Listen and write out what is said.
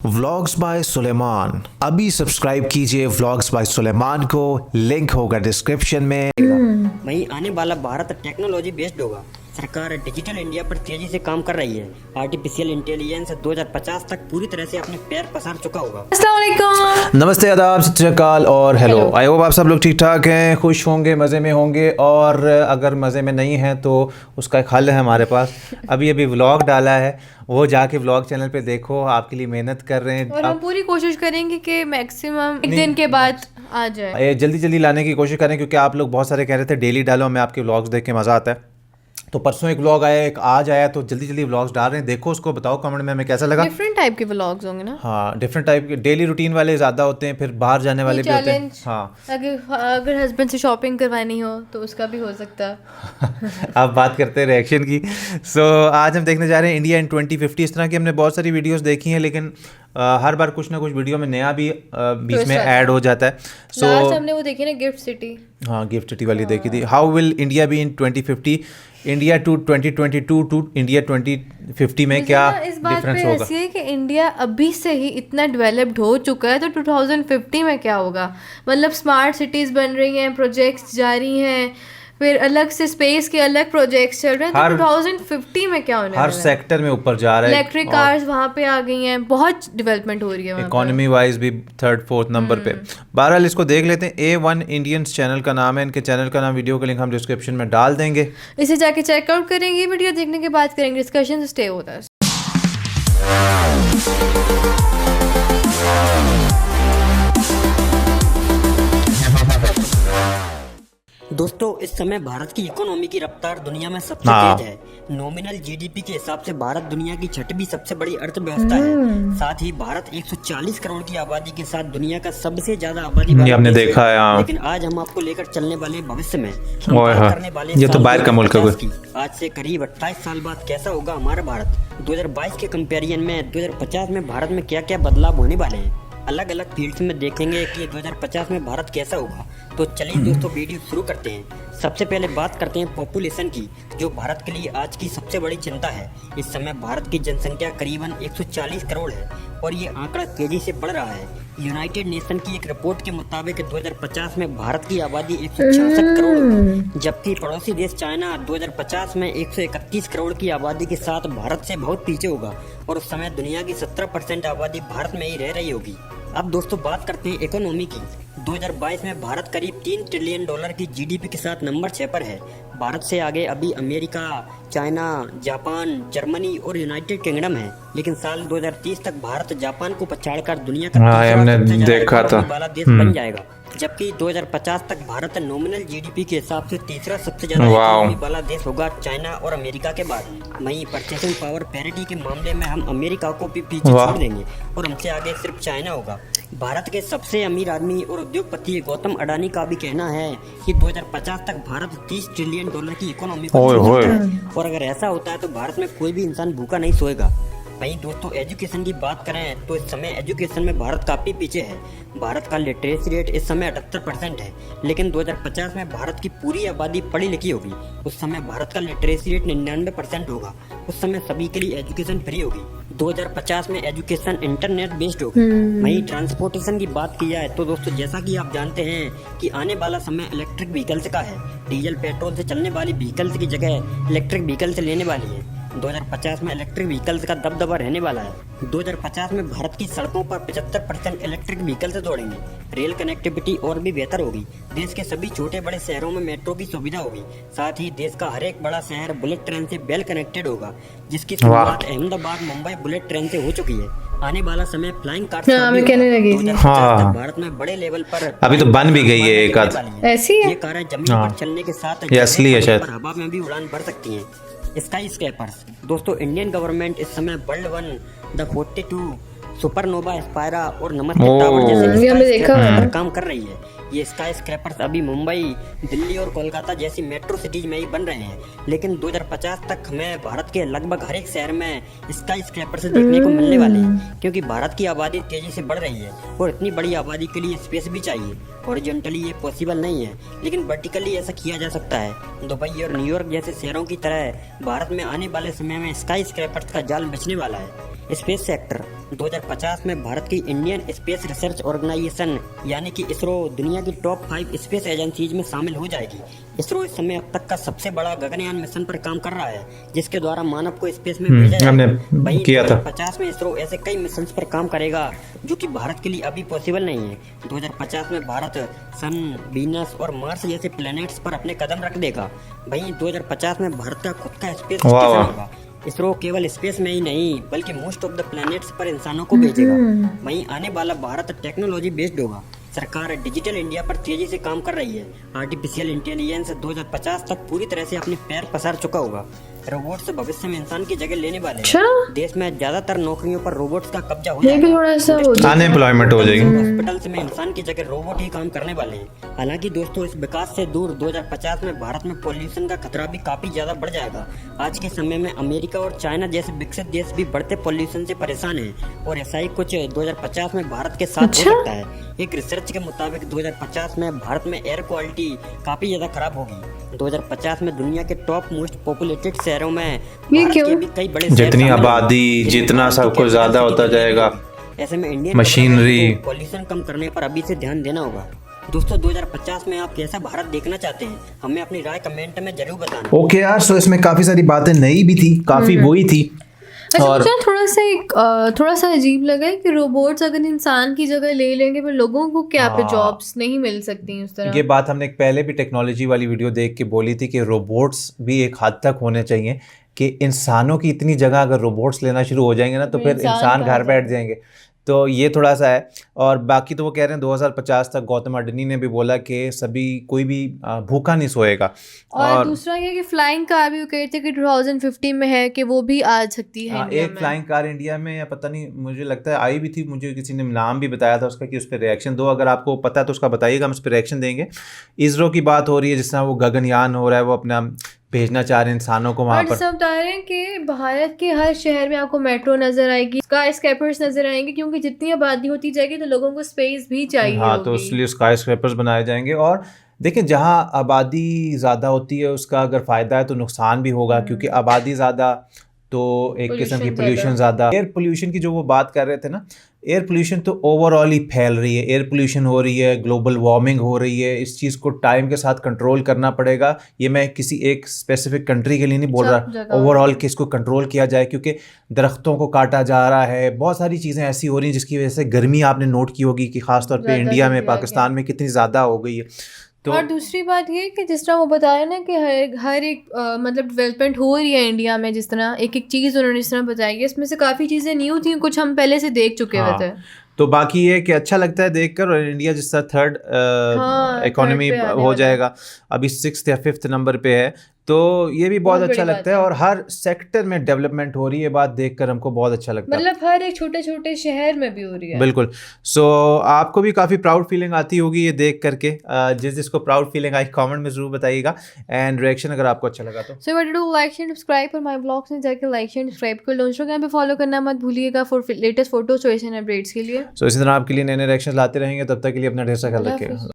Vlogs bye Suleman. अभी subscribe कीजिए vlogs bye Suleman को, लिंक होगा डिस्क्रिप्शन में। वहीं आने वाला भारत टेक्नोलॉजी बेस्ड होगा। सरकार डिजिटल इंडिया पर तेजी से काम कर रही है। आर्टिफिशियल इंटेलिजेंस 2050 तक पूरी तरह से अपने पैर पसार चुका होगा। अस्सलाम वालेकुम। नमस्ते, आदाब, सत श्री अकाल और हेलो। आई होप आप सब लोग ठीक ठाक हैं, खुश होंगे, मज़े में होंगे। और अगर मज़े में नहीं हैं तो उसका एक हल है हमारे पास। अभी व्लॉग डाला है, वो जाके व्लॉग चैनल पे देखो, आपके लिए मेहनत कर रहे हैं। और हम पूरी कोशिश करेंगे कि मैक्सिमम एक दिन के बाद आ जाए। जल्दी जल्दी लाने की कोशिश करें, क्योंकि आप लोग बहुत सारे कह रहे थे डेली डालो, हमें आपके व्लॉग्स देख के मज़ा आता है। तो परसों एक व्लॉग आया, एक आज आया, तो जल्दी जल्दी व्लॉग्स डाल रहे हैं। देखो उसको, बताओ कमेंट में हमें कैसा लगा। डिफरेंट टाइप के व्लॉग्स होंगे ना। हाँ, डिफरेंट टाइप के। डेली रूटीन वाले ज़्यादा होते हैं, फिर बाहर जाने वाले भी होते हैं। हाँ, अगर हस्बैंड से शॉपिंग करवानी हो तो उसका भी हो सकता है। आप बात करते हैं रिएक्शन की। आज हम देखने जा रहे हैं इंडिया इन 2050। इस तरह की हमने बहुत सारी वीडियोस देखी हैं, लेकिन हर बार कुछ ना कुछ वीडियो में नया भी बीच में ऐड हो जाता है। लास्ट हमने वो देखी ना, गिफ्ट सिटी। हाँ, गिफ्ट सिटी वाली देखी थी। How will India be in 2050, India to 2022 to India 2050 में क्या डिफरेंस होगा। ऐसी है कि इंडिया अभी से ही इतना डेवलप्ड हो चुका है, तो 2050 में क्या होगा। मतलब स्मार्ट सिटीज़ बन रही हैं, प्रोजेक्ट्स जारी हैं, फिर अलग से स्पेस के अलग प्रोजेक्ट्स चल रहे हैं। तो 2050 में क्या होने वाला है। हर सेक्टर में ऊपर जा रहा है। इलेक्ट्रिक कार्स वहाँ पे आ गई हैं, बहुत डेवलपमेंट हो रही है। इकोनॉमी वाइज भी 3rd 4th नंबर पे। बहरहाल इसको देख लेते हैं। A1 इंडियंस चैनल का नाम है, इनके चैनल का नाम, वीडियो का लिंक हम डिस्क्रिप्शन में डाल देंगे। इसे जाके चेकआउट करेंगे, वीडियो देखने के बाद करेंगे डिस्कशन। स्टे होता है। दोस्तों, इस समय भारत की इकोनॉमी की रफ्तार दुनिया में सबसे तेज है। नॉमिनल जीडीपी के हिसाब से भारत दुनिया की 6वीं सबसे बड़ी अर्थव्यवस्था है। साथ ही भारत 140 करोड़ की आबादी के साथ दुनिया का सबसे ज्यादा आबादी वाला आपने देश देखा है। लेकिन आज हम आपको लेकर चलने वाले भविष्य में करने वाले ये तो बाहर का मुल्क है। आज से करीब 28 साल बाद कैसा होगा हमारा भारत। 2022 के कंपेरिजन में 2050 में भारत में क्या क्या बदलाव होने वाले हैं। अलग अलग फील्ड्स में देखेंगे कि 2050 में भारत कैसा होगा। तो चलिए दोस्तों, वीडियो शुरू करते हैं। सबसे पहले बात करते हैं पॉपुलेशन की, जो भारत के लिए आज की सबसे बड़ी चिंता है। इस समय भारत की जनसंख्या करीबन 140 करोड़ है और ये आंकड़ा तेजी से बढ़ रहा है। यूनाइटेड नेशन की एक रिपोर्ट के मुताबिक 2050 में भारत की आबादी 166 करोड़ होगी, जबकि पड़ोसी देश चाइना 2050 में 131 करोड़ की आबादी के साथ भारत से बहुत पीछे होगा और उस समय दुनिया की 17% आबादी भारत में ही रह रही होगी। अब दोस्तों बात करते हैं इकोनॉमी की। 2022 में भारत करीब $3 ट्रिलियन की जीडीपी के साथ नंबर 6 पर है। भारत से आगे अभी अमेरिका, चाइना, जापान, जर्मनी और यूनाइटेड किंगडम है। लेकिन साल 2030 तक भारत जापान को पछाड़कर दुनिया का तीसरा वाला देश बन जाएगा, जबकि 2050 तक भारत नॉमिनल जीडीपी के हिसाब से तीसरा सबसे ज्यादा इकोनॉमी वाला देश होगा, चाइना और अमेरिका के बाद। वहीं परचेसिंग पावर पैरिटी के मामले में हम अमेरिका को भी पीछे छोड़ देंगे और हमसे आगे सिर्फ चाइना होगा। भारत के सबसे अमीर आदमी और उद्योगपति गौतम अडानी का भी कहना है कि 2050 तक भारत $30 ट्रिलियन की इकोनॉमी और अगर ऐसा होता है तो भारत में कोई भी इंसान भूखा नहीं सोएगा। वहीं दोस्तों एजुकेशन की बात करें तो इस समय एजुकेशन में भारत काफ़ी पीछे है। भारत का लिटरेसी रेट इस समय 78% है, लेकिन 2050 में भारत की पूरी आबादी पढ़ी लिखी होगी। उस समय भारत का लिटरेसी रेट 99% होगा। उस समय सभी के लिए एजुकेशन फ्री होगी। 2050 में एजुकेशन इंटरनेट बेस्ड होगी। वहीं ट्रांसपोर्टेशन की बात की जाए तो दोस्तों, जैसा कि आप जानते हैं कि आने वाला समय इलेक्ट्रिक व्हीकल्स का है। डीजल पेट्रोल से चलने वाली व्हीकल्स की जगह इलेक्ट्रिक व्हीकल्स लेने वाली है। 2050 में इलेक्ट्रिक व्हीकल्स का दबदबा रहने वाला है। 2050 में भारत की सड़कों पर 75% इलेक्ट्रिक व्हीकल से दौड़ेंगे। रेल कनेक्टिविटी और भी बेहतर होगी। देश के सभी छोटे बड़े शहरों में मेट्रो की सुविधा होगी। साथ ही देश का हर एक बड़ा शहर बुलेट ट्रेन से वेल कनेक्टेड होगा, जिसकी शुरुआत अहमदाबाद मुंबई बुलेट ट्रेन से हो चुकी है। आने वाला समय फ्लाइंग कार्स भारत में बड़े लेवल पर अभी तो बन भी गई है एक आध ऐसी है। ये कारें जमीन पर चलने के साथ हवा में भी उड़ान भर सकती हैं। स्काई स्क्रैपर्स दोस्तों, इंडियन गवर्नमेंट इस समय world one, the 42, supernova, Spyra और नमस्ते टावर जैसे पर काम कर रही है। ये स्काई स्क्रैपर्स अभी मुंबई, दिल्ली और कोलकाता जैसी मेट्रो सिटीज में ही बन रहे हैं, लेकिन 2050 तक हमें भारत के लगभग हर एक शहर में स्काई स्क्रैपर्स देखने को मिलने वाले हैं, क्योंकि भारत की आबादी तेजी से बढ़ रही है और इतनी बड़ी आबादी के लिए स्पेस भी चाहिए। हॉरिजॉन्टली ये पॉसिबल नहीं है, लेकिन वर्टिकली ऐसा किया जा सकता है। दुबई और न्यूयॉर्क जैसे शहरों की तरह भारत में आने वाले समय में स्काई स्क्रैपर्स का जाल बिछने वाला है। स्पेस सेक्टर 2050 में भारत की इंडियन स्पेस रिसर्च ऑर्गेनाइजेशन यानी कि इसरो दुनिया की टॉप 5 स्पेस एजेंसीज में शामिल हो जाएगी। इसरो इस समय अब तक का सबसे बड़ा गगनयान मिशन पर काम कर रहा है, जिसके द्वारा मानव को स्पेस में भेजा जाएगा। हमने किया था। 2050 में इसरो ऐसे कई मिशन पर काम करेगा जो कि भारत के लिए अभी पॉसिबल नहीं है। 2050 में भारत सन, वीनस और मार्स जैसे प्लैनेट्स पर अपने कदम रख देगा। वहीं 2050 में भारत का खुद का स्पेस स्टेशन होगा। इसरो केवल स्पेस में ही नहीं बल्कि मोस्ट ऑफ द प्लैनेट्स पर इंसानों को भेजेगा। वहीं आने वाला भारत टेक्नोलॉजी बेस्ड होगा। सरकार डिजिटल इंडिया पर तेजी से काम कर रही है। आर्टिफिशियल इंटेलिजेंस 2050 तक पूरी तरह से अपने पैर पसार चुका होगा। रोबोट्स भविष्य में इंसान की जगह लेने वाले हैं। देश में ज्यादातर नौकरियों पर रोबोट्स का कब्जा हो जाएगा। अनएम्प्लॉयमेंट हो जाएगी। हॉस्पिटल्स में इंसान की जगह रोबोट ही काम करने वाले हैं। हालांकि दोस्तों, इस विकास से दूर 2050 में भारत में पॉल्यूशन का खतरा भी काफी ज्यादा बढ़ जाएगा। आज के समय में अमेरिका और चाइना जैसे विकसित देश भी बढ़ते पॉल्यूशन से परेशान हैं और ऐसा ही कुछ 2050 में भारत के साथ हो सकता है। एक रिसर्च के मुताबिक 2050 में भारत में एयर क्वालिटी काफी ज्यादा खराब होगी। 2050 में दुनिया के टॉप मोस्ट पॉपुलेटेड शहरों में भारत के भी कई बड़े जितनी आबादी, जितना सब कुछ ज्यादा होता जाएगा, ऐसे में इंडियन मशीनरी, पॉल्यूशन कम करने पर अभी से ध्यान देना होगा। दोस्तों, 2050 में आप कैसा भारत देखना चाहते हैं, हमें अपनी राय कमेंट में जरूर बताना। ओके यार, सो इसमें काफी सारी बातें नई भी थी, काफी वही थी। अच्छा, मुझे थोड़ा सा अजीब लगा है कि रोबोट्स अगर इंसान की जगह ले लेंगे फिर लोगों को क्या पे जॉब्स नहीं मिल सकती उस तरह। ये बात हमने एक पहले भी टेक्नोलॉजी वाली वीडियो देख के बोली थी कि रोबोट्स भी एक हद तक होने चाहिए कि इंसानों की इतनी जगह अगर रोबोट्स लेना शुरू हो जाएंगे ना तो फिर इंसान घर बैठ जाएंगे। तो ये थोड़ा सा है। और बाकी तो वो कह रहे हैं 2050 तक, गौतम अडानी ने भी बोला कि कोई भी भूखा नहीं सोएगा। और दूसरा ये कि फ्लाइंग कार भी कहे थे कि 2050 में है कि वो भी आ सकती है इंडिया एक फ्लाइंग कार इंडिया में, या पता नहीं, मुझे लगता है आई भी थी। मुझे किसी ने नाम भी बताया था उसका कि उस पर रिएक्शन दो। अगर आपको पता है तो उसका बताइएगा, हम उस पर रिएक्शन देंगे। इसरो की बात हो रही है, जिस तरह वो गगनयान हो रहा है, वो अपना भेजना चाह रहे हैं इंसानों को वहाँ पर। सब बता रहे हैं कि भारत के हर शहर में आपको मेट्रो नजर आएगी, स्काई स्क्रैपर्स नजर आएंगे, क्योंकि जितनी आबादी होती जाएगी तो लोगों को स्पेस भी चाहिए हाँ, तो इसलिए स्काई स्क्रैपर्स बनाए जाएंगे। और देखिए, जहाँ आबादी ज़्यादा होती है उसका अगर फ़ायदा है तो नुकसान भी होगा, क्योंकि आबादी ज़्यादा तो एक किस्म की पोल्यूशन ज़्यादा। एयर पोल्यूशन की जो वो बात कर रहे थे ना, एयर पोल्यूशन तो ओवरऑल ही फैल रही है। एयर पोल्यूशन हो रही है, ग्लोबल वार्मिंग हो रही है। इस चीज़ को टाइम के साथ कंट्रोल करना पड़ेगा। ये मैं किसी एक स्पेसिफिक कंट्री के लिए नहीं बोल रहा, ओवरऑल कि इसको कंट्रोल किया जाए, क्योंकि दरख्तों को काटा जा रहा है। बहुत सारी चीज़ें ऐसी हो रही हैं जिसकी वजह से गर्मी आपने नोट की होगी कि ख़ासतौर पर इंडिया में, पाकिस्तान में कितनी ज़्यादा हो गई है। तो और दूसरी बात ये कि जिस तरह वो बताया ना कि हर एक मतलब डेवलपमेंट हो रही है इंडिया में, जिस तरह एक एक चीज़ उन्होंने जिस तरह बताई है, इसमें से काफ़ी चीज़ें न्यू थी, कुछ हम पहले से देख चुके हुए थे। तो बाकी ये कि अच्छा लगता है देखकर। और इंडिया जिस तरह थर्ड इकोनॉमी हो जाएगा, अभी 6th या 5th नंबर पे है, तो ये भी बहुत अच्छा लगता है। और हर सेक्टर में डेवलपमेंट हो रही है, बात देखकर हमको बहुत अच्छा लगता है। मतलब हर एक छोटे छोटे शहर में भी हो रही है। बिल्कुल। सो आपको भी काफ़ी प्राउड फीलिंग आती होगी ये देख करके। जिसको प्राउड फीलिंग आई कमेंट में ज़रूर बताइएगा, एंड रिएक्शन अगर आपको अच्छा लगा तो। So what do like share subscribe for my blogs में जाके लाइक शेयर सब्सक्राइब कर लो। इंस्टाग्राम पे फॉलो करना मत भूलिएगा for latest photo choice and updates के लिए। सो इसी तरह आपके लिए नए नए रिएक्शन लाते रहेंगे। तब तक के लिए अपना ढेर सारा ख्याल रखिएगा।